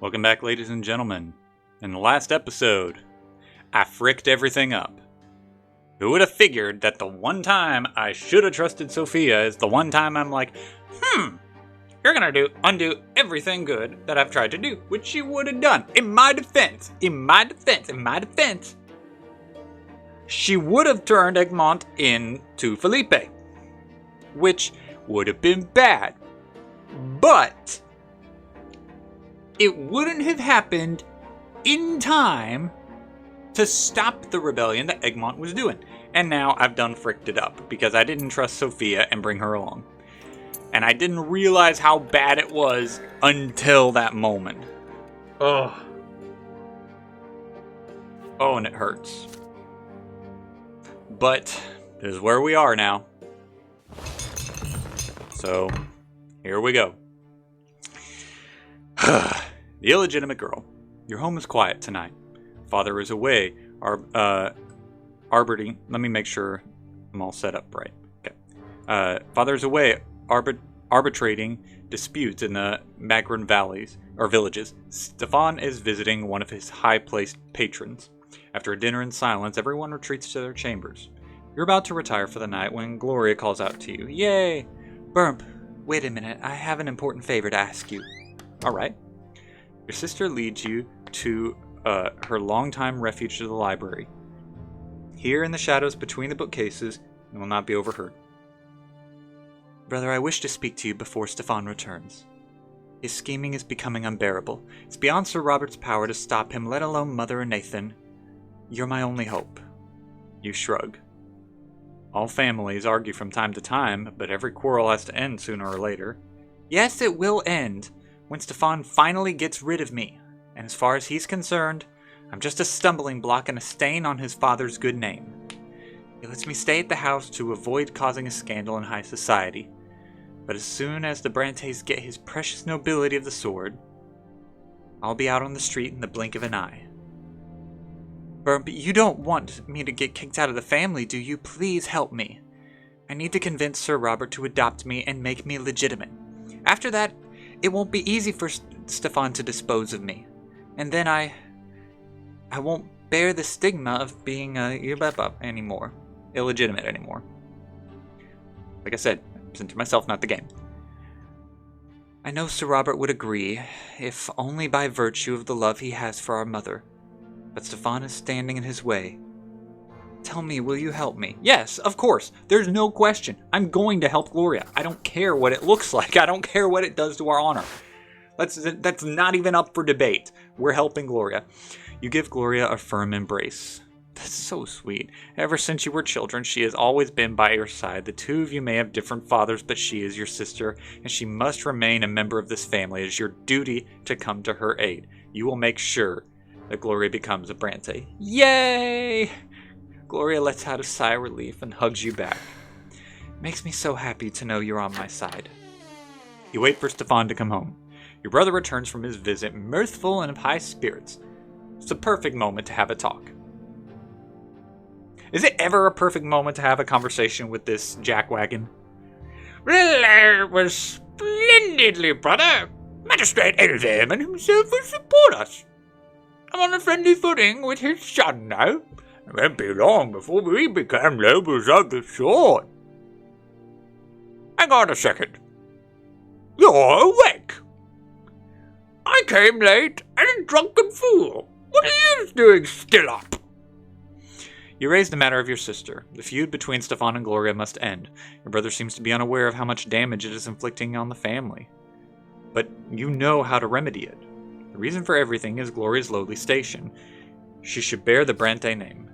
Welcome back, ladies and gentlemen. In the last episode, I fricked everything up. Who would have figured that the one time I should have trusted Sophia is the one time I'm like, you're gonna undo everything good that I've tried to do, which she would have done. In my defense, she would have turned Egmont into Felipe, which would have been bad. But it wouldn't have happened in time to stop the rebellion that Egmont was doing. And now I've done fricked it up because I didn't trust Sophia and bring her along. And I didn't realize how bad it was until that moment. Oh, and it hurts. But this is where we are now. So, here we go. The illegitimate girl. Your home is quiet tonight. Father is away. Arbiting. Let me make sure I'm all set up right. Okay. Father is away arbitrating disputes in the Magran valleys or villages. Stefan is visiting one of his high-placed patrons. After a dinner in silence, everyone retreats to their chambers. You're about to retire for the night when Gloria calls out to you. Yay! Burmp, wait a minute. I have an important favor to ask you. All right. Your sister leads you to her longtime refuge to the library. Here in the shadows between the bookcases, you will not be overheard. Brother, I wish to speak to you before Stefan returns. His scheming is becoming unbearable. It's beyond Sir Robert's power to stop him, let alone Mother and Nathan. You're my only hope. You shrug. All families argue from time to time, but every quarrel has to end sooner or later. Yes, it will end when Stefan finally gets rid of me. And as far as he's concerned, I'm just a stumbling block and a stain on his father's good name. He lets me stay at the house to avoid causing a scandal in high society. But as soon as the Brantes get his precious nobility of the sword, I'll be out on the street in the blink of an eye. But you don't want me to get kicked out of the family, do you? Please help me. I need to convince Sir Robert to adopt me and make me legitimate. After that, it won't be easy for Stefan to dispose of me. And then I won't bear the stigma of being illegitimate anymore. Like I said, I center myself, not the game. I know Sir Robert would agree, if only by virtue of the love he has for our mother. But Stefan is standing in his way. Tell me, will you help me? Yes, of course. There's no question. I'm going to help Gloria. I don't care what it looks like. I don't care what it does to our honor. That's not even up for debate. We're helping Gloria. You give Gloria a firm embrace. That's so sweet. Ever since you were children, she has always been by your side. The two of you may have different fathers, but she is your sister, and she must remain a member of this family. It is your duty to come to her aid. You will make sure that Gloria becomes a Brante. Yay! Gloria lets out a sigh of relief and hugs you back. Makes me so happy to know you're on my side. You wait for Stefan to come home. Your brother returns from his visit, mirthful and of high spirits. It's a perfect moment to have a talk. Is it ever a perfect moment to have a conversation with this jackwagon? Well, it was splendidly, brother. Magistrate Elderman himself will support us. I'm on a friendly footing with his son now. It won't be long before we become nobles of the sword. Hang on a second. You're awake. I came late and a drunken fool. What are you doing still up? You raised the matter of your sister. The feud between Stefan and Gloria must end. Your brother seems to be unaware of how much damage it is inflicting on the family. But you know how to remedy it. The reason for everything is Gloria's lowly station. She should bear the Brante name.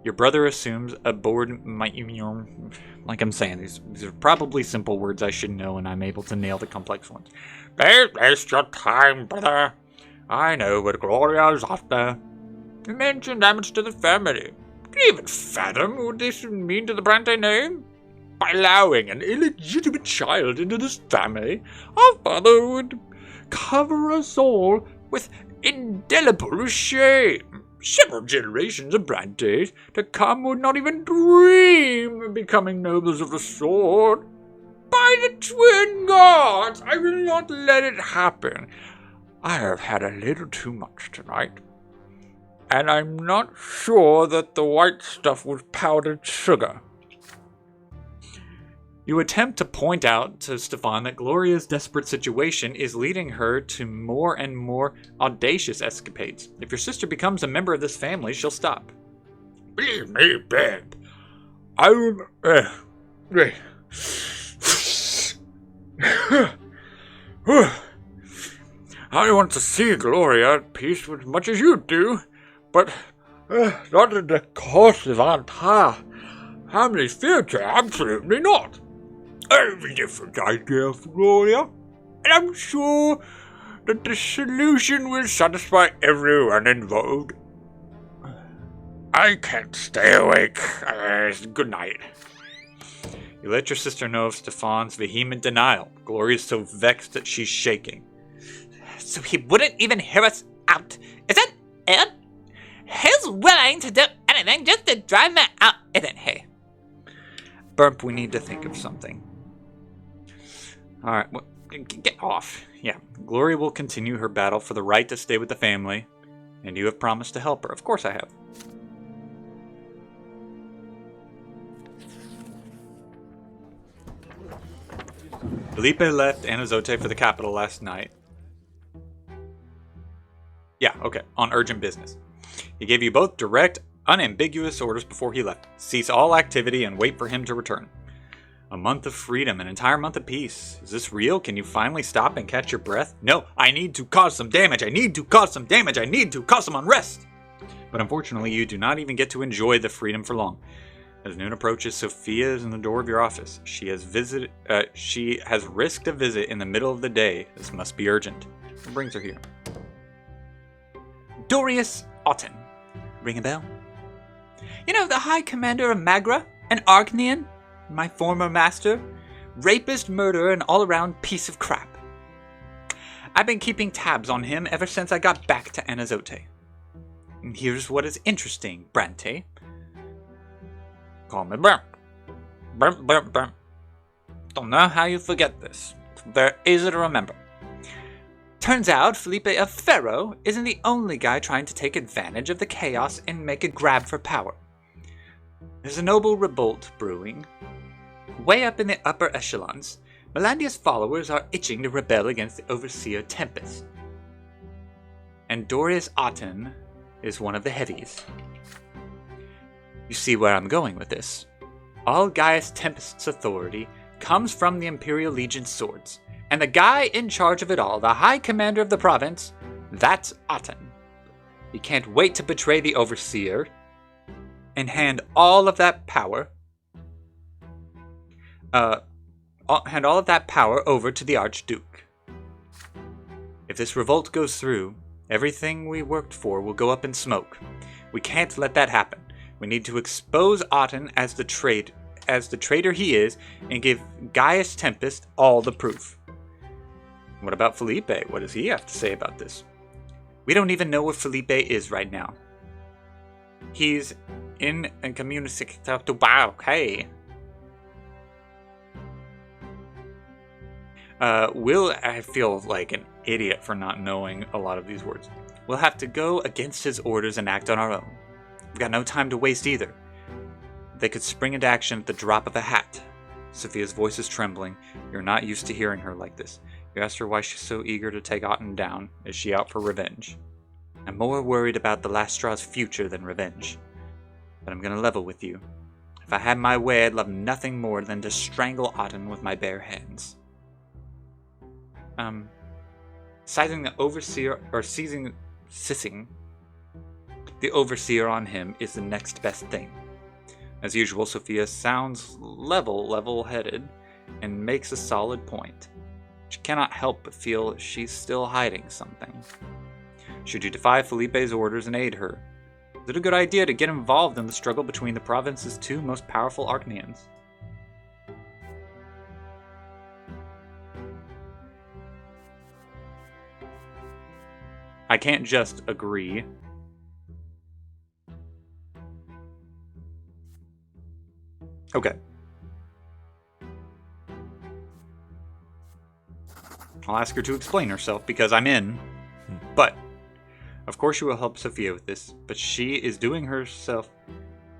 Your brother assumes a board... Like I'm saying, these are probably simple words I should know, and I'm able to nail the complex ones. Don't waste your time, brother. I know what Gloria is after. You mentioned damage to the family. Can you even fathom what this would mean to the Brante name? By allowing an illegitimate child into this family, our father would cover us all with indelible shame. Several generations of Brantes to come would not even dream of becoming nobles of the sword. By By the twin gods, I will not let it happen. I have had a little too much tonight. And I'm not sure that the white stuff was powdered sugar. You attempt to point out to Stefan that Gloria's desperate situation is leading her to more and more audacious escapades. If your sister becomes a member of this family, she'll stop. Believe me, babe. I will... I want to see Gloria at peace as much as you do, but not at the cost of our entire family's future. Absolutely not. I have a different idea for Gloria, and I'm sure that the solution will satisfy everyone involved. I can't stay awake. Good night. You let your sister know of Stefan's vehement denial. Gloria's so vexed that she's shaking. So he wouldn't even hear us out. Is that it? He's willing to do anything just to drive me out, isn't he? Burp, we need to think of something. Alright, well, get off. Yeah, Gloria will continue her battle for the right to stay with the family, and you have promised to help her. Of course I have. Felipe left Anazote for the capital last night. Yeah, okay, on urgent business. He gave you both direct, unambiguous orders before he left. Cease all activity and wait for him to return. A month of freedom, an entire month of peace. Is this real? Can you finally stop and catch your breath? No, I need to cause some damage. I need to cause some damage. I need to cause some unrest. But unfortunately, you do not even get to enjoy the freedom for long. As noon approaches, Sophia is in the door of your office. She has risked a visit in the middle of the day. This must be urgent. What brings her here? Dorius Otten. Ring a bell? You know, the High Commander of Magra, an Archnean, my former master, rapist, murderer, and all-around piece of crap. I've been keeping tabs on him ever since I got back to Anazote. And here's what is interesting, Brante. Call me Brant. Brant. Don't know how you forget this. Very easy to remember. Turns out Felipe of Ferro isn't the only guy trying to take advantage of the chaos and make a grab for power. There's a noble revolt brewing. Way up in the upper echelons, Melandia's followers are itching to rebel against the Overseer Tempest. And Dorius Otten is one of the heavies. You see where I'm going with this. All Gaius Tempest's authority comes from the Imperial Legion's swords, and the guy in charge of it all, the High Commander of the province, that's Otten. He can't wait to betray the Overseer and hand all of that power over to the Archduke. If this revolt goes through, everything we worked for will go up in smoke. We can't let that happen. We need to expose Otten as the traitor he is, and give Gaius Tempest all the proof. What about Felipe? What does he have to say about this? We don't even know where Felipe is right now. He's in a community. Okay. I feel like an idiot for not knowing a lot of these words. We'll have to go against his orders and act on our own. We've got no time to waste either. They could spring into action at the drop of a hat. Sophia's voice is trembling. You're not used to hearing her like this. You ask her why she's so eager to take Otten down. Is she out for revenge? I'm more worried about the last straw's future than revenge. But I'm gonna level with you. If I had my way, I'd love nothing more than to strangle Otten with my bare hands. Seizing the the Overseer on him is the next best thing. As usual, Sophia sounds level-headed, and makes a solid point. She cannot help but feel she's still hiding something. Should you defy Felipe's orders and aid her? Is it a good idea to get involved in the struggle between the province's two most powerful Archneans? I can't just agree. Okay. I'll ask her to explain herself because I'm in. But, of course you will help Sophia with this, but she is doing herself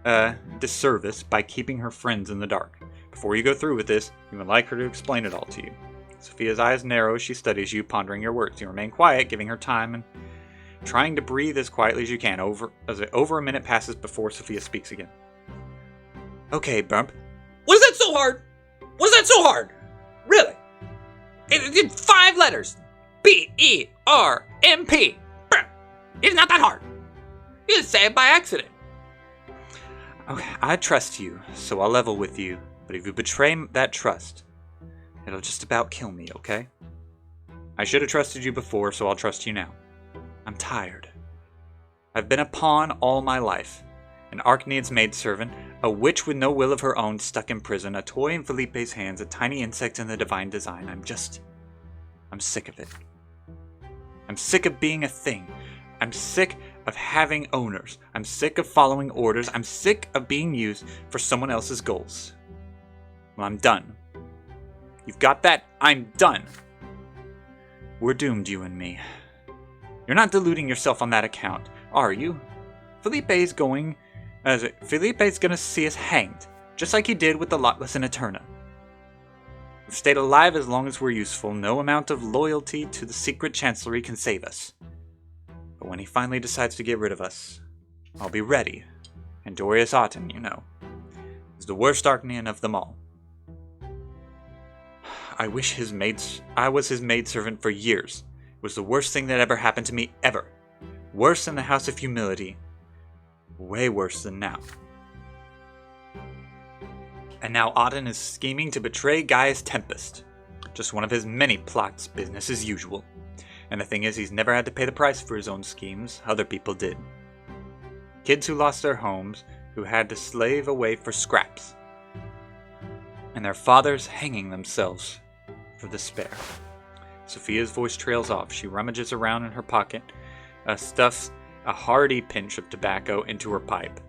a disservice by keeping her friends in the dark. Before you go through with this, you would like her to explain it all to you. Sophia's eyes narrow as she studies you, pondering your words. You remain quiet, giving her time and trying to breathe as quietly as you can. Over a minute passes before Sophia speaks again. Okay, Bump. Was that so hard? Was that so hard? Really? It did 5 letters. B-E-R-M-P. It's not that hard. You just say it by accident. Okay, I trust you, so I'll level with you. But if you betray that trust, it'll just about kill me, okay? I should have trusted you before, so I'll trust you now. I'm tired. I've been a pawn all my life. An Arachneid's maidservant, a witch with no will of her own stuck in prison, a toy in Felipe's hands, a tiny insect in the divine design. I'm sick of it. I'm sick of being a thing. I'm sick of having owners. I'm sick of following orders. I'm sick of being used for someone else's goals. Well, I'm done. You've got that? I'm done. We're doomed, you and me. You're not deluding yourself on that account, are you? Felipe's gonna see us hanged, just like he did with the Lotless in Eterna. We've stayed alive as long as we're useful. No amount of loyalty to the secret chancellery can save us. But when he finally decides to get rid of us, I'll be ready. And Dorius Auten, is the worst Arachneid of them all. I was his maidservant for years. It was the worst thing that ever happened to me, ever. Worse than the House of Humility. Way worse than now. And now Auden is scheming to betray Gaius Tempest. Just one of his many plots, business as usual. And the thing is, he's never had to pay the price for his own schemes. Other people did. Kids who lost their homes, who had to slave away for scraps. And their fathers hanging themselves for despair. Sophia's voice trails off. She rummages around in her pocket, stuffs a hearty pinch of tobacco into her pipe,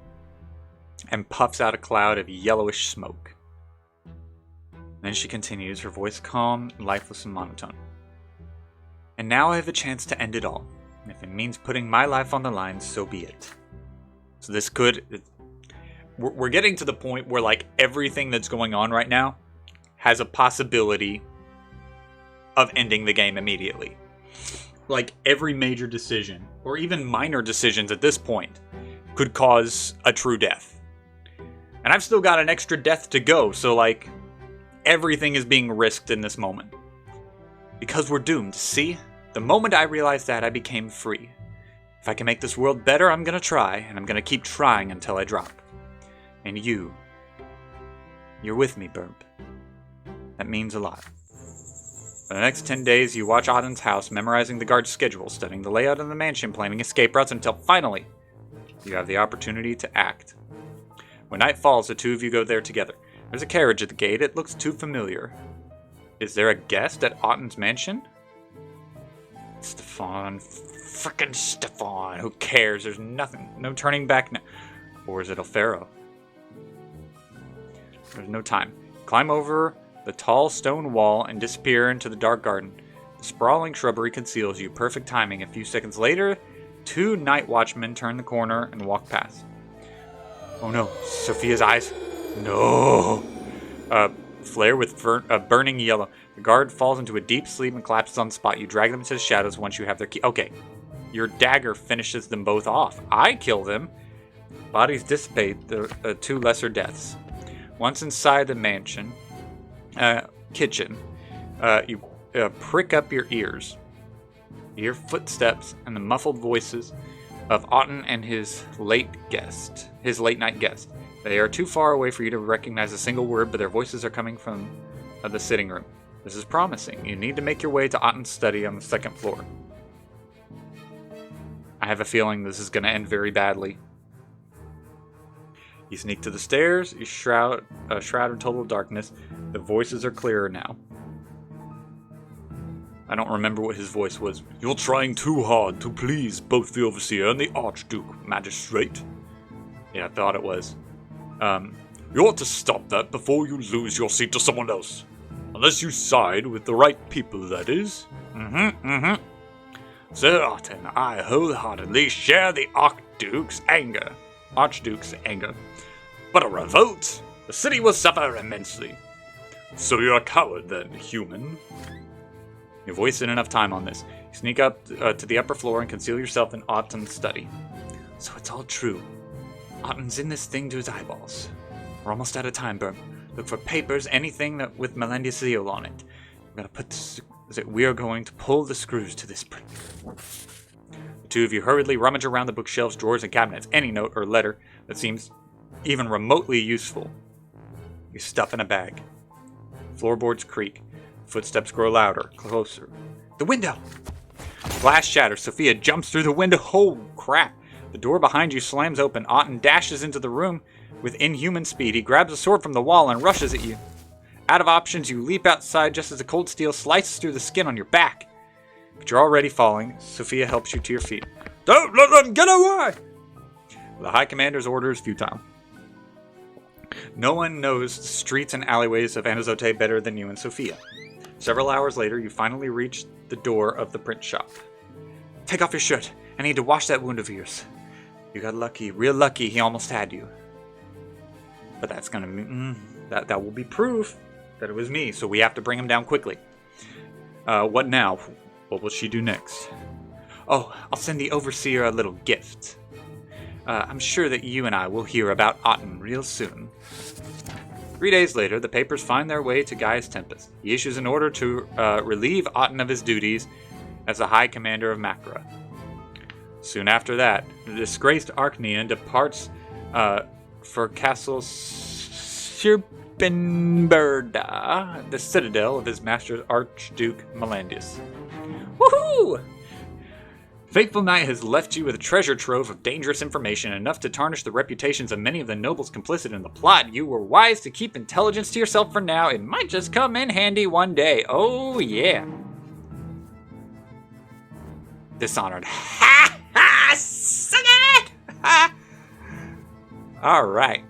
and puffs out a cloud of yellowish smoke. Then she continues, her voice calm, lifeless, and monotone. And now I have a chance to end it all. If it means putting my life on the line, so be it. So this we're getting to the point where, like, everything that's going on right now has a possibility of ending the game immediately. Like, every major decision, or even minor decisions at this point, could cause a true death. And I've still got an extra death to go, so, like, everything is being risked in this moment. Because we're doomed, see? The moment I realized that, I became free. If I can make this world better, I'm gonna try, and I'm gonna keep trying until I drop. And you're with me, Burp. That means a lot. For the next 10 days, you watch Auden's house, memorizing the guard's schedule, studying the layout of the mansion, planning escape routes, until finally, you have the opportunity to act. When night falls, the two of you go there together. There's a carriage at the gate. It looks too familiar. Is there a guest at Auten's mansion? Stefan. Frickin' Stefan. Who cares? There's nothing. No turning back now. Or is it Alfaro? There's no time. Climb over the tall stone wall and disappear into the dark garden. The sprawling shrubbery conceals you. Perfect timing. A few seconds later, 2 night watchmen turn the corner and walk past. Oh no. Sophia's eyes. No. Flare with burning yellow. The guard falls into a deep sleep and collapses on the spot. You drag them into the shadows once you have their key. Okay. Your dagger finishes them both off. I kill them. Bodies dissipate the 2 lesser deaths. Once inside the mansion, kitchen, you prick up your ears. You hear footsteps and the muffled voices of Auten and his late night guest. They are too far away for you to recognize a single word, but their voices are coming from the sitting room. This is promising. You need to make your way to Auten's study on the 2nd floor. I have a feeling this is going to end very badly. You sneak to the stairs, you shroud in total darkness. The voices are clearer now. I don't remember what his voice was. You're trying too hard to please both the Overseer and the Archduke, Magistrate. Yeah, I thought it was. You ought to stop that before you lose your seat to someone else. Unless you side with the right people, that is. Sir Otton, I wholeheartedly share the Archduke's anger. But a revolt? The city will suffer immensely. So you're a coward then, human? You've wasted enough time on this. You sneak up to the upper floor and conceal yourself in Otton's study. So it's all true. Otton's in this thing to his eyeballs. We're almost out of time, Burm. Look for papers, anything that with Melandia's seal on it. We are going to pull the screws to this print. The two of you hurriedly rummage around the bookshelves, drawers, and cabinets. Any note or letter that seems even remotely useful, you stuff in a bag. Floorboards creak. Footsteps grow louder, closer. The window! Glass shatters. Sophia jumps through the window. Oh, crap. The door behind you slams open. Otton dashes into the room with inhuman speed. He grabs a sword from the wall and rushes at you. Out of options, you leap outside just as the cold steel slices through the skin on your back. But you're already falling. Sophia helps you to your feet. Don't let them get away! The High Commander's order is futile. No one knows the streets and alleyways of Anazote better than you and Sophia. Several hours later, you finally reach the door of the print shop. Take off your shirt. I need to wash that wound of yours. You got lucky, real lucky. He almost had you. But that's gonna be that will be proof that it was me. So we have to bring him down quickly. What now? What will she do next? Oh, I'll send the overseer a little gift. I'm sure that you and I will hear about Otton real soon. 3 days later, the papers find their way to Gaius Tempest. He issues an order to relieve Otton of his duties as the High Commander of Macra. Soon after that, the disgraced Archnean departs for Castle Sirpenberda, the citadel of his master Archduke Melandius. Woohoo! Fateful Night has left you with a treasure trove of dangerous information, enough to tarnish the reputations of many of the nobles complicit in the plot. You were wise to keep intelligence to yourself for now. It might just come in handy one day. Oh, yeah. Dishonored. Ha! Ha! Suck it! Ha! Alright.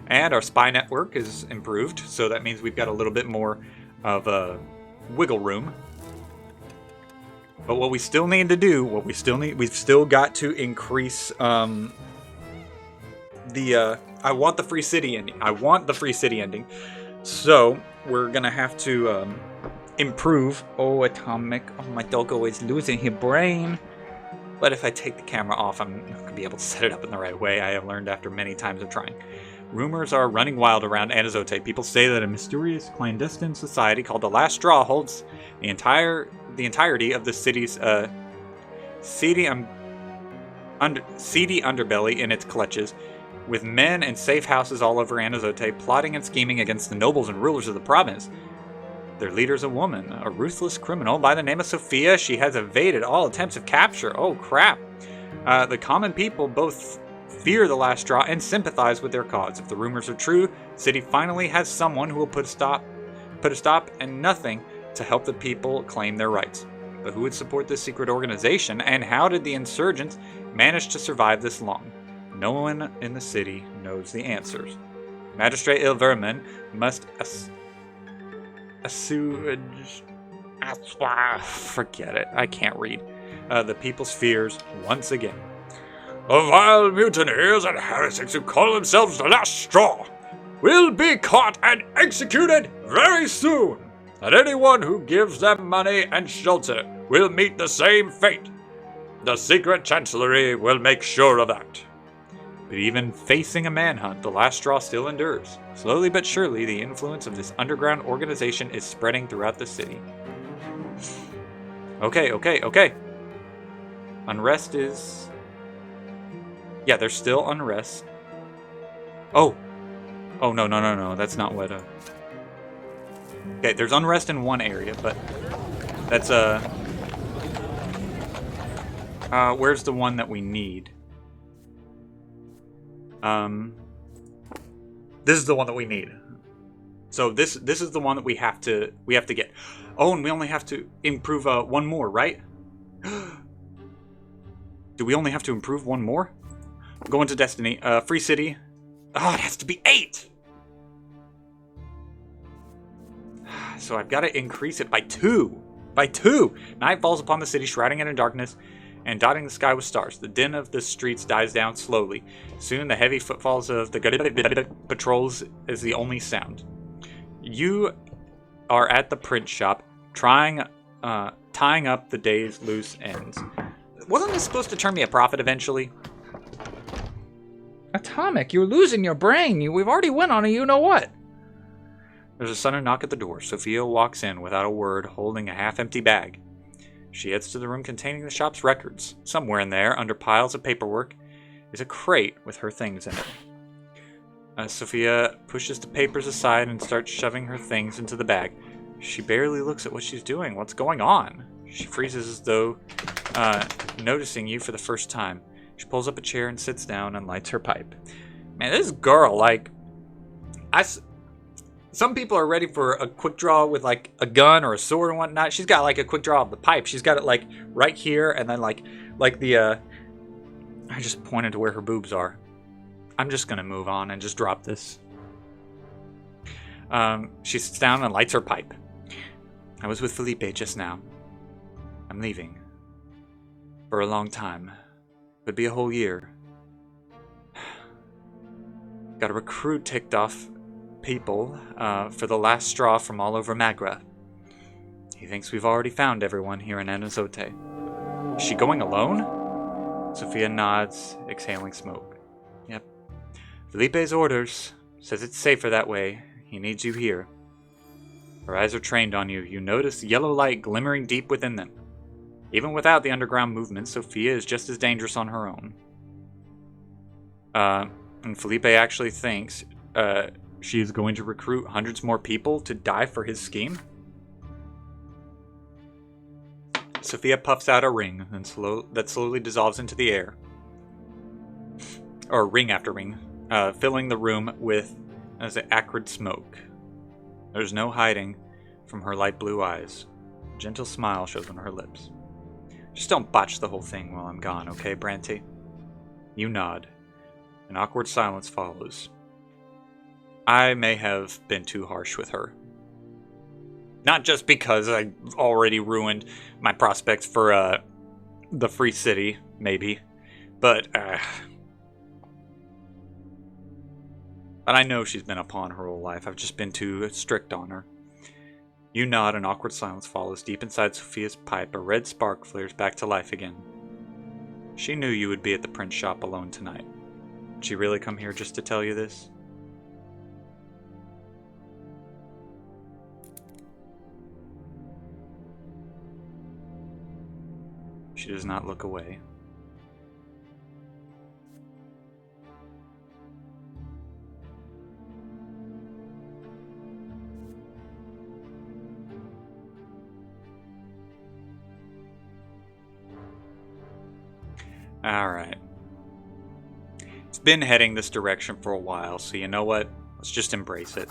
And our spy network is improved, so that means we've got a little bit more of a wiggle room. But what we still need to do, we've still got to increase I want the free city ending. So we're gonna have to improve. Oh, Atomic. Oh, my doggo is losing his brain. But if I take the camera off, I'm not gonna be able to set it up in the right way. I have learned after many times of trying. Rumors are running wild around Anazote. People say that a mysterious clandestine society called the Last Straw holds the entirety of the city's seedy underbelly in its clutches, with men and safe houses all over Anazote plotting and scheming against the nobles and rulers of the province. Their leader's a woman, a ruthless criminal by the name of Sophia. She has evaded all attempts of capture. Oh, crap. The common people both fear the Last Straw and sympathize with their cause. If the rumors are true, the city finally has someone who will put a stop and nothing to help the people claim their rights. But who would support this secret organization, and how did the insurgents manage to survive this long? No one in the city knows the answers. Magistrate Ilverman must forget it. I can't read. The people's fears once again. The vile mutineers and heretics who call themselves the Last Straw will be caught and executed very soon, and anyone who gives them money and shelter will meet the same fate. The secret chancellery will make sure of that. But even facing a manhunt, the Last Straw still endures. Slowly but surely, the influence of this underground organization is spreading throughout the city. Okay. Unrest is... Yeah, there's still unrest. Oh, no. That's not what... Okay, there's unrest in one area, but... That's, where's the one that we need? This is the one that we need. So this is the one that we have to get. Oh, and we only have to improve one more, right? Do we only have to improve one more? Go into Destiny. Free City. Oh, it has to be 8! So I've got to increase it by 2. By 2! Night falls upon the city, shrouding it in darkness and dotting the sky with stars. The din of the streets dies down slowly. Soon the heavy footfalls of the patrols is the only sound. You are at the print shop, tying up the day's loose ends. Wasn't this supposed to turn me a profit eventually? Atomic, you're losing your brain. We've already went on a you-know-what. There's a sudden knock at the door. Sophia walks in without a word, holding a half-empty bag. She heads to the room containing the shop's records. Somewhere in there, under piles of paperwork, is a crate with her things in it. Sophia pushes the papers aside and starts shoving her things into the bag. She barely looks at what she's doing. What's going on? She freezes as though noticing you for the first time. She pulls up a chair and sits down and lights her pipe. Man, this girl, like... Some people are ready for a quick draw with, like, a gun or a sword and whatnot. She's got, like, a quick draw of the pipe. She's got it, like, right here, and then, like the, I just pointed to where her boobs are. I'm just gonna move on and just drop this. She sits down and lights her pipe. I was with Felipe just now. I'm leaving. For a long time. Could be a whole year. Got a recruit ticked off people for the last straw from all over Magra. He thinks we've already found everyone here in Anazote. Is she going alone? Sophia nods, exhaling smoke. Yep. Felipe's orders. Says it's safer that way. He needs you here. Her eyes are trained on you. You notice yellow light glimmering deep within them. Even without the underground movement, Sophia is just as dangerous on her own. And Felipe actually thinks she is going to recruit hundreds more people to die for his scheme? Sophia puffs out a ring that slowly dissolves into the air. Or ring after ring, filling the room with acrid smoke. There's no hiding from her light blue eyes. A gentle smile shows on her lips. Just don't botch the whole thing while I'm gone, okay, Brante? You nod. An awkward silence follows. I may have been too harsh with her. Not just because I already ruined my prospects for the free city, maybe, but I know she's been a pawn her whole life. I've just been too strict on her. You nod, an awkward silence follows. Deep inside Sophia's pipe, a red spark flares back to life again. She knew you would be at the print shop alone tonight. Did she really come here just to tell you this? She does not look away. Alright. It's been heading this direction for a while, so you know what? Let's just embrace it.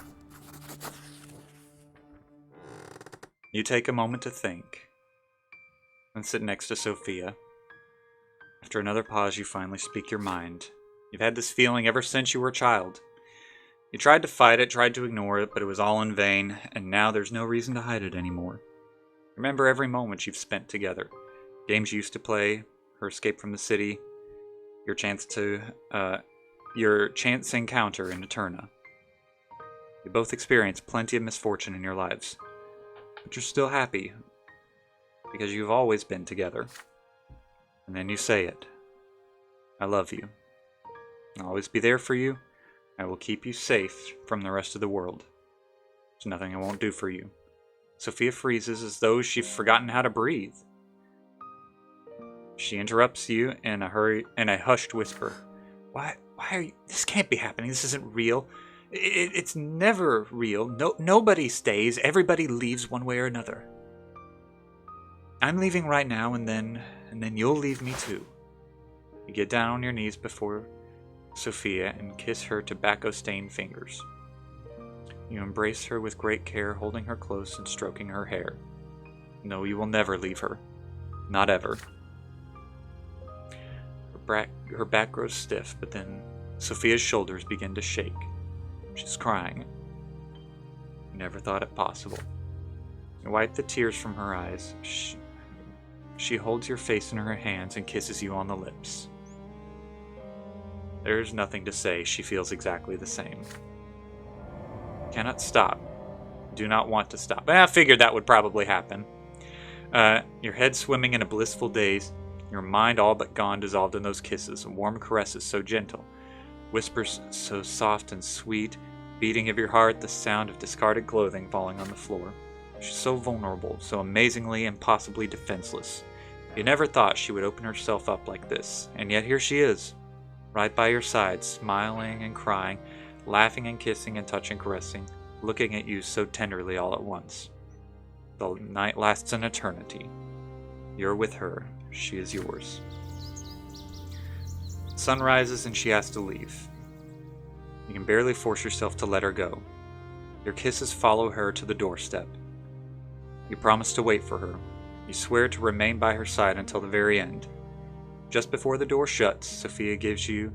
You take a moment to think, and sit next to Sophia. After another pause, you finally speak your mind. You've had this feeling ever since you were a child. You tried to fight it, tried to ignore it, but it was all in vain, and now there's no reason to hide it anymore. Remember every moment you've spent together. Games you used to play, her escape from the city, your chance encounter in Eterna. You both experienced plenty of misfortune in your lives, but you're still happy, because you've always been together. And then you say it. I love you. I'll always be there for you. I will keep you safe from the rest of the world. There's nothing I won't do for you. Sophia freezes as though she's forgotten how to breathe. She interrupts you in a hushed whisper. Why are you... This can't be happening. This isn't real. It's never real. Nobody stays. Everybody leaves one way or another. I'm leaving right now, and then you'll leave me too. You get down on your knees before Sophia and kiss her tobacco-stained fingers. You embrace her with great care, holding her close and stroking her hair. No, you will never leave her. Not ever. Her back grows stiff, but then Sophia's shoulders begin to shake. She's crying. You never thought it possible. You wipe the tears from her eyes. She holds your face in her hands and kisses you on the lips. There's nothing to say. She feels exactly the same. Cannot stop. Do not want to stop. I figured that would probably happen. Your head swimming in a blissful daze. Your mind all but gone, dissolved in those kisses. Warm caresses so gentle. Whispers so soft and sweet. Beating of your heart, the sound of discarded clothing falling on the floor. She's so vulnerable, so amazingly, impossibly defenseless. You never thought she would open herself up like this, and yet here she is, right by your side, smiling and crying, laughing and kissing and touching, caressing, looking at you so tenderly all at once. The night lasts an eternity. You're with her, she is yours. Sun rises and she has to leave. You can barely force yourself to let her go. Your kisses follow her to the doorstep. You promise to wait for her. You swear to remain by her side until the very end. Just before the door shuts, Sophia gives you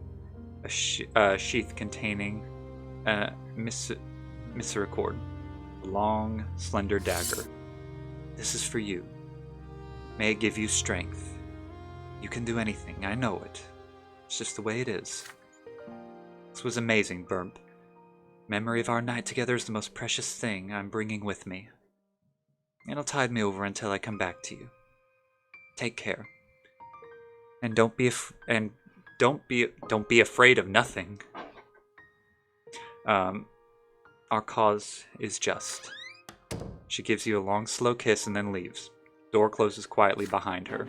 a sheath containing a misericord, a long, slender dagger. This is for you. May it give you strength. You can do anything, I know it. It's just the way it is. This was amazing, Burp. Memory of our night together is the most precious thing I'm bringing with me. It'll tide me over until I come back to you. Take care. And don't be afraid of nothing. Our cause is just. She gives you a long, slow kiss and then leaves. Door closes quietly behind her.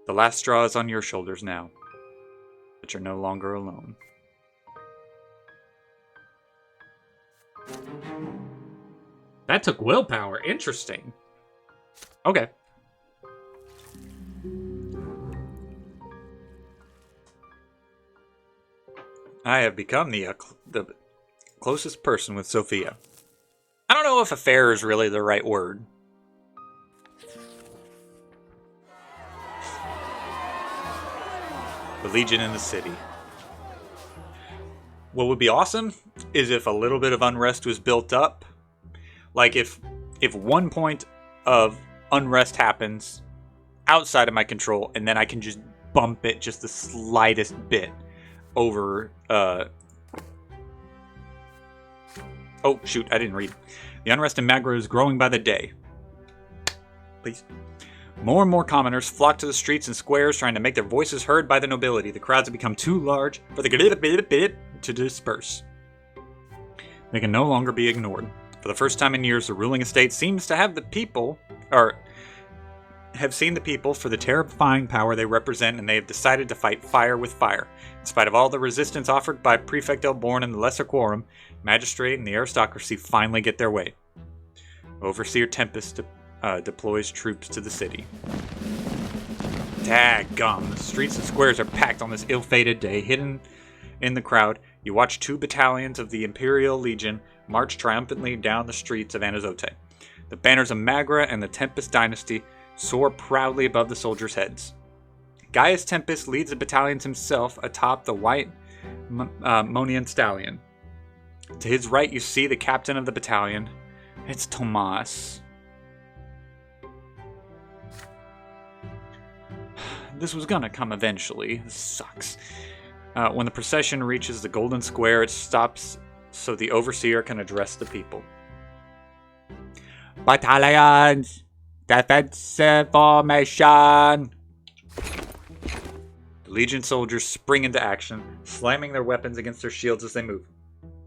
The last straw is on your shoulders now, but you're no longer alone. That took willpower. Interesting. Okay. I have become the closest person with Sophia. I don't know if affair is really the right word. The Legion in the city. What would be awesome is if a little bit of unrest was built up. Like if 1 point of unrest happens outside of my control, and then I can just bump it just the slightest bit over. Oh shoot! I didn't read. The unrest in Magra is growing by the day. Please. More and more commoners flock to the streets and squares, trying to make their voices heard by the nobility. The crowds have become too large for the to disperse. They can no longer be ignored. For the first time in years, the ruling estate seems to have seen the people for the terrifying power they represent, and they have decided to fight fire with fire. In spite of all the resistance offered by Prefect Elborn and the Lesser Quorum, Magistrate and the aristocracy finally get their way. Overseer Tempest deploys troops to the city. Daggum, the streets and squares are packed on this ill-fated day. Hidden in the crowd, you watch 2 battalions of the Imperial Legion march triumphantly down the streets of Anazote. The banners of Magra and the Tempest dynasty soar proudly above the soldiers' heads. Gaius Tempest leads the battalions himself atop the white Monian stallion. To his right, you see the captain of the battalion. It's Tommas. This was gonna come eventually. This sucks. When the procession reaches the Golden Square, it stops so the overseer can address the people. Battalions! Defensive formation! The Legion soldiers spring into action, slamming their weapons against their shields as they move.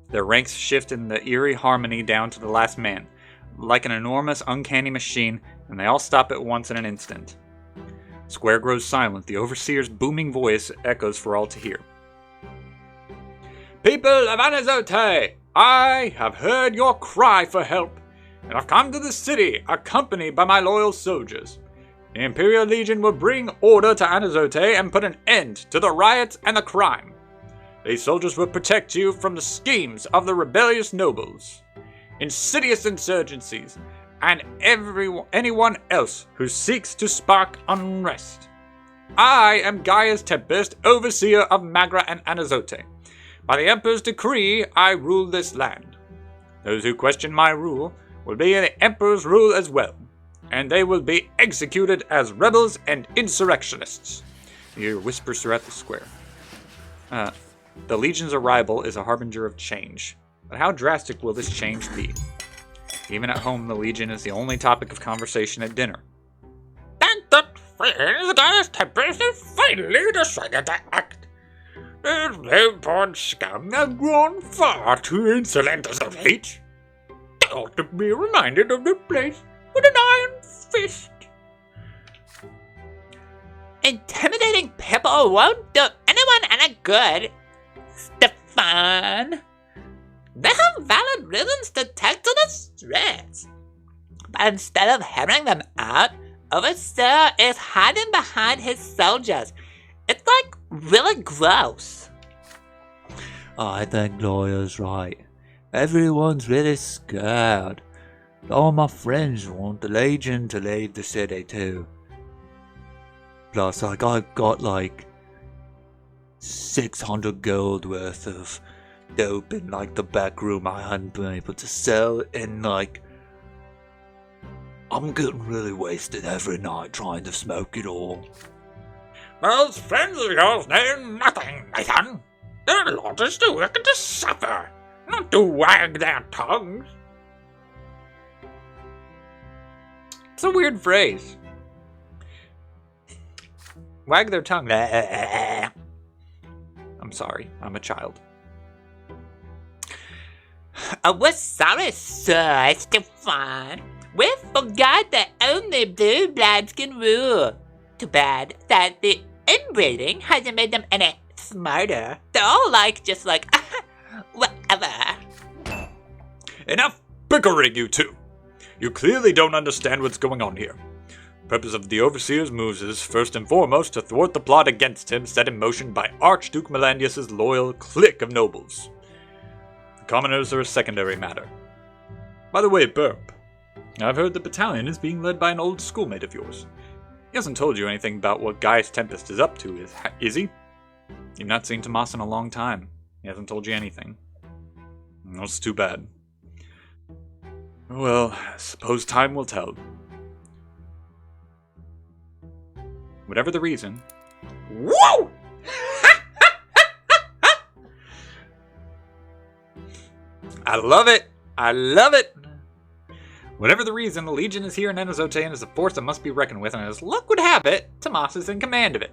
Their ranks shift in the eerie harmony down to the last man, like an enormous, uncanny machine, and they all stop at once in an instant. The square grows silent. The overseer's booming voice echoes for all to hear. People of Anazote, I have heard your cry for help, and I've come to the city accompanied by my loyal soldiers. The Imperial Legion will bring order to Anazote and put an end to the riots and the crime. These soldiers will protect you from the schemes of the rebellious nobles, insidious insurgencies, and anyone else who seeks to spark unrest. I am Gaius Tempest, overseer of Magra and Anazote. By the Emperor's decree, I rule this land. Those who question my rule will be in the Emperor's rule as well, and they will be executed as rebels and insurrectionists. You hear whispers throughout the square. The Legion's arrival is a harbinger of change. But how drastic will this change be? Even at home, the Legion is the only topic of conversation at dinner. And the Dynasty Tempest have finally decided to act. The low-born scum have grown far too insolent as of late. They ought to be reminded of their place with an iron fist. Intimidating people won't do anyone any good, Stefan. They have valid reasons to take to the streets. But instead of hearing them out, Overseer is hiding behind his soldiers. It's like really gross. I think Gloria's right. Everyone's really scared. All my friends want the Legion to leave the city too. Plus, I got like 600 gold worth of dope in like the back room I hadn't been able to sell, and like I'm getting really wasted every night trying to smoke it all. Those friends of yours know nothing, Nathan. Their lot is to work and to suffer, not to wag their tongues. It's a weird phrase. Wag their tongue. I'm sorry, I'm a child. We're sorry, Sir Stefan. We forgot that only blue bloods can rule. Too bad that the inbreeding hasn't made them any smarter. They're all just whatever. Enough bickering, you two. You clearly don't understand what's going on here. The purpose of the Overseer's moves is, first and foremost, to thwart the plot against him set in motion by Archduke Melanius' loyal clique of nobles. The commoners are a secondary matter. By the way, Burp, I've heard the battalion is being led by an old schoolmate of yours. He hasn't told you anything about what Gaius Tempest is up to, is he? You've not seen Tommas in a long time. He hasn't told you anything. That's too bad. Well, I suppose time will tell. Whatever the reason. Whoa! I love it! I love it! Whatever the reason, the Legion is here in Enozote and is a force that must be reckoned with, and as luck would have it, Tommas is in command of it.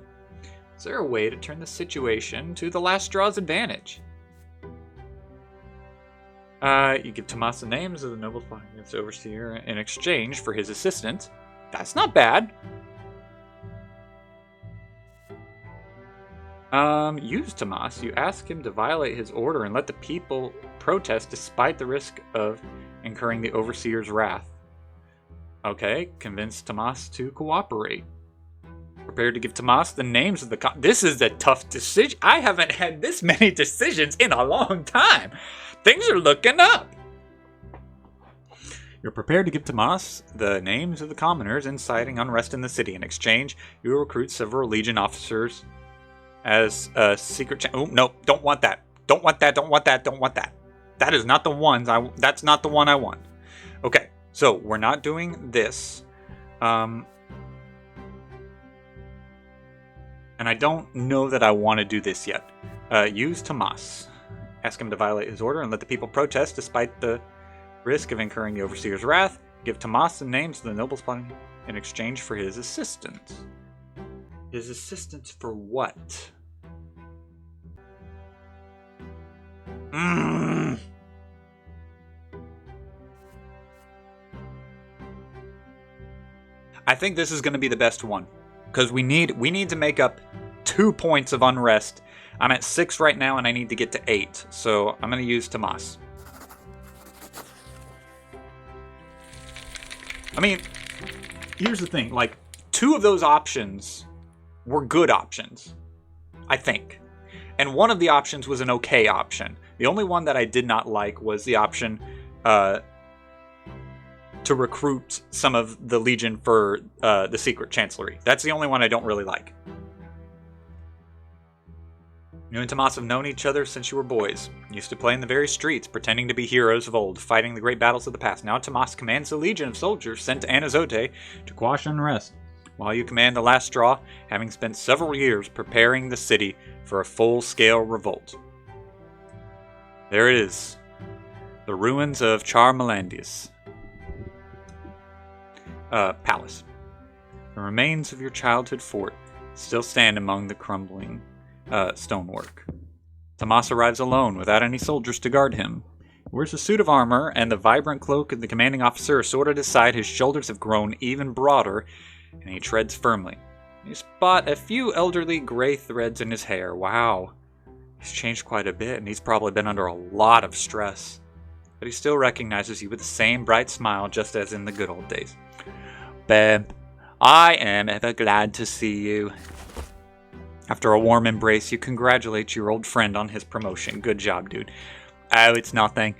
Is there a way to turn the situation to the last straw's advantage? You give Tommas the names of the nobles behind its overseer in exchange for his assistance. That's not bad. Use Tommas. You ask him to violate his order and let the people protest despite the risk of incurring the overseer's wrath. Okay, convince Tommas to cooperate. Prepared to give Tommas the names of the this is a tough decision. I haven't had this many decisions in a long time. Things are looking up. You're prepared to give Tommas the names of the commoners inciting unrest in the city. In exchange, you will recruit several Legion officers as a secret oh, no, don't want that. Don't want that, don't want that, don't want that. That is not the ones that's not the one I want. Okay, so we're not doing this. And I don't know that I want to do this yet. Use Tommas. Ask him to violate his order and let the people protest despite the risk of incurring the overseer's wrath. Give Tommas the names of the nobles plotting in exchange for his assistance. His assistance for what? I think this is going to be the best one, because we need to make up 2 points of unrest. I'm at 6 right now, and I need to get to 8, so I'm going to use Tommas. I mean, here's the thing, 2 of those options were good options, I think. And one of the options was an okay option. The only one that I did not like was the option to recruit some of the Legion for the Secret Chancellery. That's the only one I don't really like. You and Tommas have known each other since you were boys. You used to play in the very streets, pretending to be heroes of old, fighting the great battles of the past. Now Tommas commands the legion of soldiers sent to Anazote to quash unrest, while you command the last straw, having spent several years preparing the city for a full-scale revolt. There it is. The ruins of Charmalandius. Palace. The remains of your childhood fort still stand among the crumbling stonework. Tommas arrives alone, without any soldiers to guard him. He wears a suit of armor, and the vibrant cloak of the commanding officer is sorted aside. His shoulders have grown even broader, and he treads firmly. You spot a few elderly gray threads in his hair. Wow. He's changed quite a bit, and he's probably been under a lot of stress. But he still recognizes you with the same bright smile, just as in the good old days. Babe, I am ever glad to see you. After a warm embrace, you congratulate your old friend on his promotion. Good job, dude. Oh, it's nothing.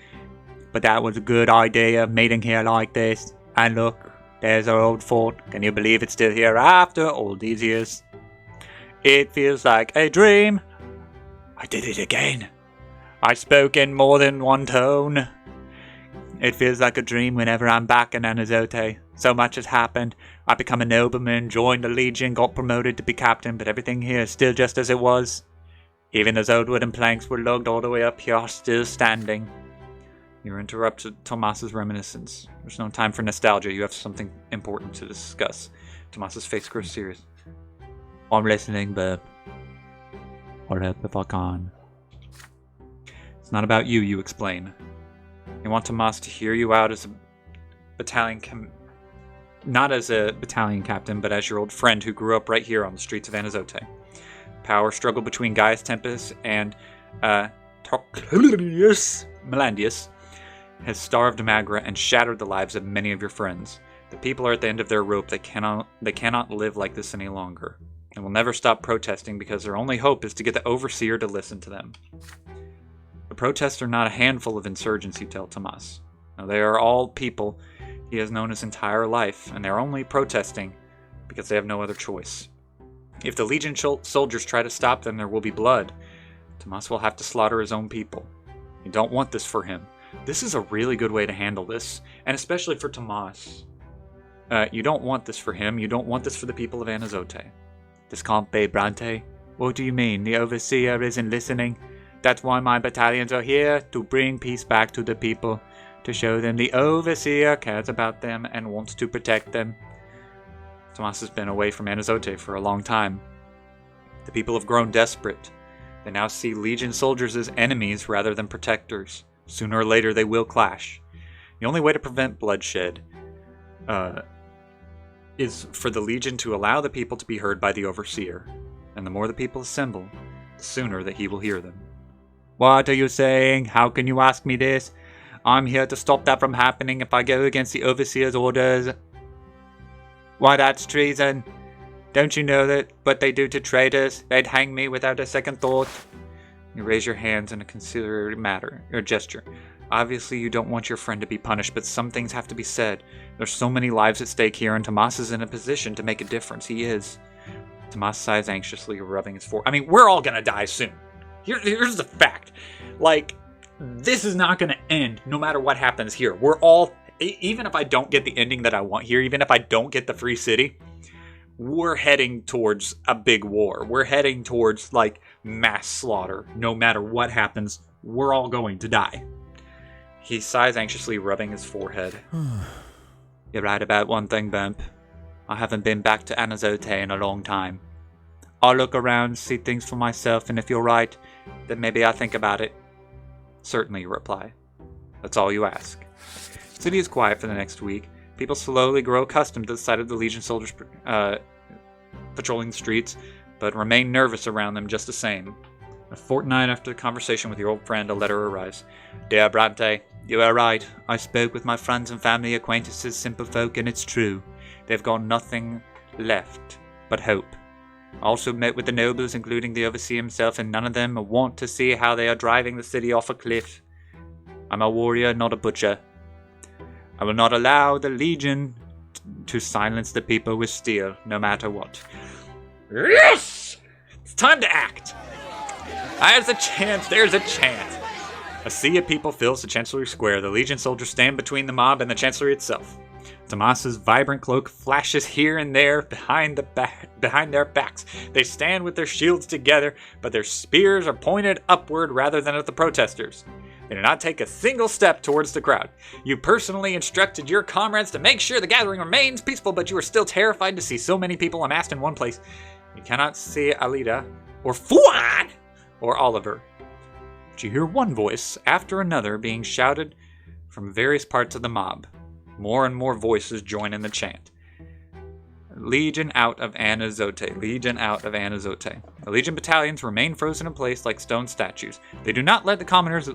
But that was a good idea, meeting here like this. And look, there's our old fort. Can you believe it's still here after all these years? It feels like a dream. I did it again. I spoke in more than one tone. It feels like a dream whenever I'm back in Anazote. So much has happened. I become a nobleman, joined the Legion, got promoted to be captain, but everything here is still just as it was. Even those old wooden planks were lugged all the way up here are still standing. You interrupt Tommas's reminiscence. There's no time for nostalgia. You have something important to discuss. Tommas's face grows serious. I'm listening, but I'll help if I can. It's not about you, you explain. You want Tommas to hear you out as a battalion not as a battalion captain, but as your old friend who grew up right here on the streets of Anazote. Power struggle between Gaius Tempest and Melandius has starved Magra and shattered the lives of many of your friends. The people are at the end of their rope. They cannot live like this any longer. They will never stop protesting because their only hope is to get the overseer to listen to them. The protests are not a handful of insurgents, you tell Tommas. No, they are all people he has known his entire life, and they're only protesting because they have no other choice. If the Legion soldiers try to stop them, there will be blood. Tommas will have to slaughter his own people. You don't want this for him. This is a really good way to handle this, and especially for Tommas. You don't want this for him. You don't want this for the people of Anazote. This can't be, Brante. What do you mean? The overseer isn't listening? That's why my battalions are here, to bring peace back to the people, to show them the overseer cares about them and wants to protect them. Tommas has been away from Anazote for a long time. The people have grown desperate. They now see Legion soldiers as enemies rather than protectors. Sooner or later they will clash. The only way to prevent bloodshed is for the Legion to allow the people to be heard by the overseer. And the more the people assemble, the sooner that he will hear them. What are you saying? How can you ask me this? I'm here to stop that from happening if I go against the overseer's orders. Why, that's treason. Don't you know that what they do to traitors? They'd hang me without a second thought. You raise your hands in a conciliatory gesture. Obviously you don't want your friend to be punished, but some things have to be said. There's so many lives at stake here, and Tommas is in a position to make a difference. He is. Tommas sighs anxiously, rubbing his forehead. I mean, we're all gonna die soon. Here's the fact. Like, this is not gonna end no matter what happens here. We're all, even if I don't get the ending that I want here, even if I don't get the free city, we're heading towards a big war. We're heading towards, like, mass slaughter. No matter what happens, we're all going to die. He sighs anxiously, rubbing his forehead. You're right about one thing, Bump. I haven't been back to Anazote in a long time. I'll look around, see things for myself, and if you're right, then maybe I'll think about it. Certainly, you reply. That's all you ask. The city is quiet for the next week. People slowly grow accustomed to the sight of the Legion soldiers patrolling the streets, but remain nervous around them just the same. A fortnight after the conversation with your old friend, a letter arrives. Dear Brante, you are right. I spoke with my friends and family, acquaintances, simple folk, and it's true. They've got nothing left but hope. I also met with the nobles, including the overseer himself, and none of them want to see how they are driving the city off a cliff. I'm a warrior, not a butcher. I will not allow the Legion to silence the people with steel, no matter what. Yes! It's time to act! There's a chance. There's a chance. A sea of people fills the Chancellery Square. The Legion soldiers stand between the mob and the Chancellery itself. Tommas's vibrant cloak flashes here and there behind their backs. They stand with their shields together, but their spears are pointed upward rather than at the protesters. They do not take a single step towards the crowd. You personally instructed your comrades to make sure the gathering remains peaceful, but you are still terrified to see so many people amassed in one place. You cannot see Alida, or Fuad, or Oliver. But you hear one voice after another being shouted from various parts of the mob. More and more voices join in the chant. Legion out of Anazote. Legion out of Anazote. The Legion battalions remain frozen in place like stone statues. They do not let the commoners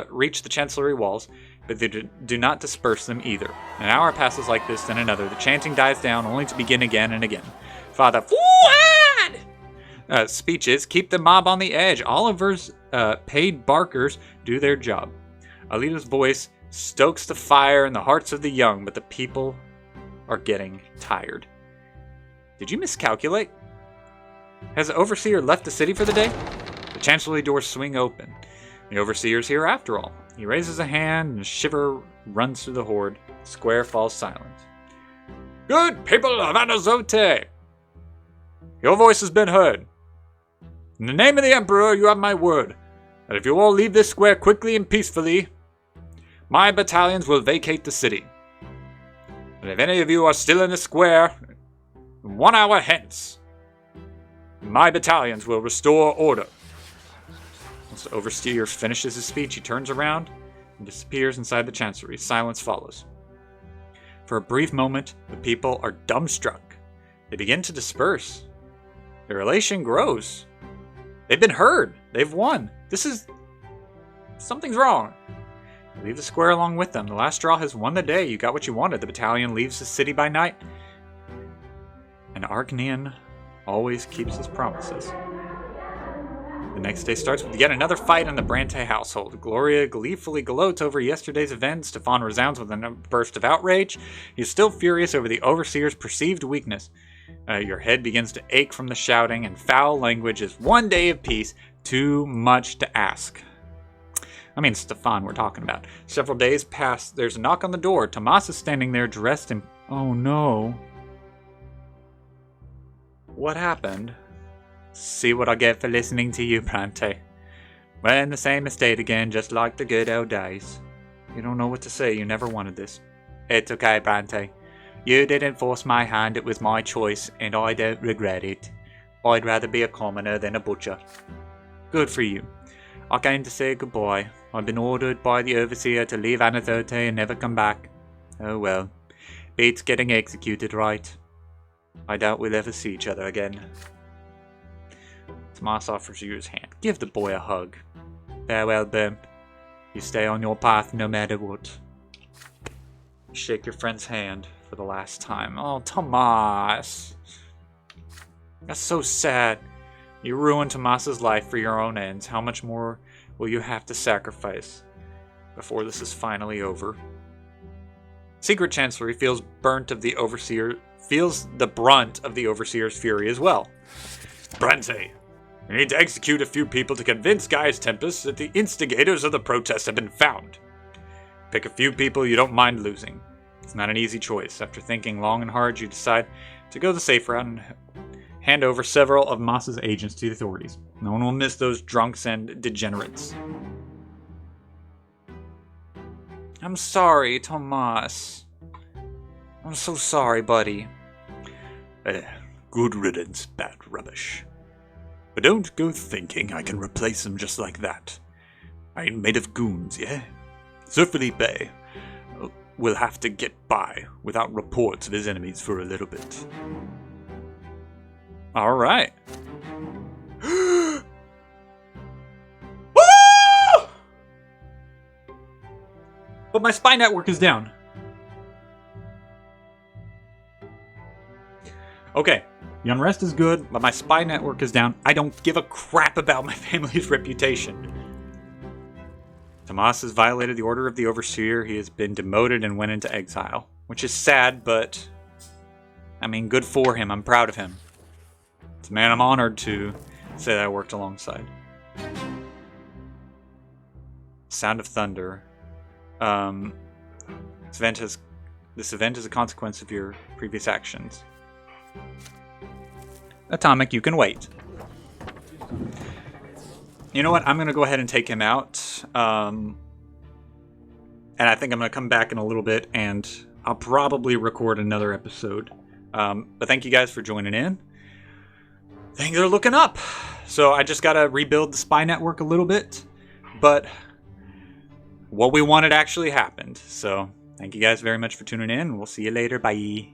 reach the Chancellery walls, but they do not disperse them either. An hour passes like this, then another. The chanting dies down, only to begin again and again. Father Fuad! Speeches keep the mob on the edge. Oliver's paid barkers do their job. Alida's voice stokes the fire in the hearts of the young, but the people are getting tired. Did you miscalculate? Has the Overseer left the city for the day? The Chancellery doors swing open. The Overseer's here after all. He raises a hand and a shiver runs through the horde. The square falls silent. Good people of Anazote! Your voice has been heard. In the name of the Emperor, you have my word that if you all leave this square quickly and peacefully, my battalions will vacate the city. And if any of you are still in the square, 1 hour hence, my battalions will restore order. Once the Overseer finishes his speech, he turns around and disappears inside the Chancellery. Silence follows. For a brief moment, the people are dumbstruck. They begin to disperse. Their elation grows. They've been heard. They've won. Something's wrong. Leave the square along with them. The last straw has won the day. You got what you wanted. The battalion leaves the city by night. And Arcanian always keeps his promises. The next day starts with yet another fight in the Brante household. Gloria gleefully gloats over yesterday's event. Stefan resounds with a burst of outrage. He is still furious over the Overseer's perceived weakness. Your head begins to ache from the shouting, and foul language is one day of peace too much to ask. I mean, Stefan we're talking about. Several days pass. There's a knock on the door. Tommas is standing there dressed in... Oh no. What happened? See what I get for listening to you, Brante. We're in the same estate again, just like the good old days. You don't know what to say. You never wanted this. It's okay, Brante. You didn't force my hand. It was my choice, and I don't regret it. I'd rather be a commoner than a butcher. Good for you. I came to say goodbye. I've been ordered by the Overseer to leave Anazote and never come back. Oh well. Beats getting executed, right? I doubt we'll ever see each other again. Tommas offers you his hand. Give the boy a hug. Farewell, Bump. You stay on your path no matter what. Shake your friend's hand for the last time. Oh, Tommas. That's so sad. You ruined Tommas's life for your own ends. How much more will you have to sacrifice before this is finally over? Secret Chancellery feels the brunt of the Overseer's fury as well. Brante, you need to execute a few people to convince Gaius Tempest that the instigators of the protest have been found. Pick a few people you don't mind losing. It's not an easy choice. After thinking long and hard, you decide to go the safe route and hand over several of Moss's agents to the authorities. No one will miss those drunks and degenerates. I'm sorry, Tommas. I'm so sorry, buddy. Good riddance, bad rubbish. But don't go thinking I can replace him just like that. I ain't made of goons, yeah? Sir Felipe will have to get by without reports of his enemies for a little bit. All right. But my spy network is down. Okay, the unrest is good, but my spy network is down. I don't give a crap about my family's reputation. Tommas has violated the order of the Overseer. He has been demoted and went into exile, which is sad, but I mean, good for him. I'm proud of him. It's a man I'm honored to say that I worked alongside. Sound of thunder. This event is a consequence of your previous actions. Atomic, you can wait. You know what? I'm going to go ahead and take him out. And I think I'm going to come back in a little bit, and I'll probably record another episode. But thank you guys for joining in. Things are looking up. So I just got to rebuild the spy network a little bit. But what we wanted actually happened. So thank you guys very much for tuning in. We'll see you later. Bye.